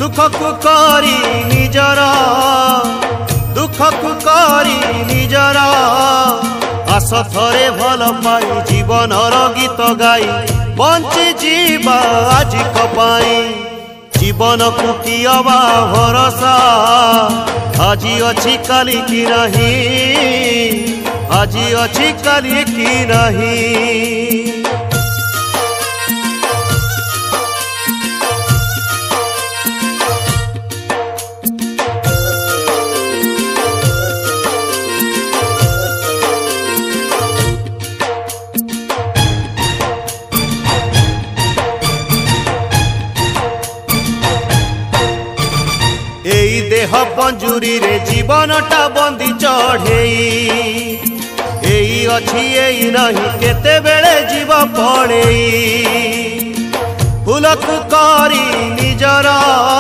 सुख को करी निजर दुख को करी निजर आस थरे भल पाई जीवनर गीत गाई बंची जीवा आज कपाई जीवन को कियबा भरोसा आजी अच्छी काली की नहीं आजी अच्छी काली की नहीं। एई देह पंजुरी रे जीवनटा बंदी चढ़ेई एई अच्छी एई नहीं केते बेले जीव पड़ेई फूल को करी निजर।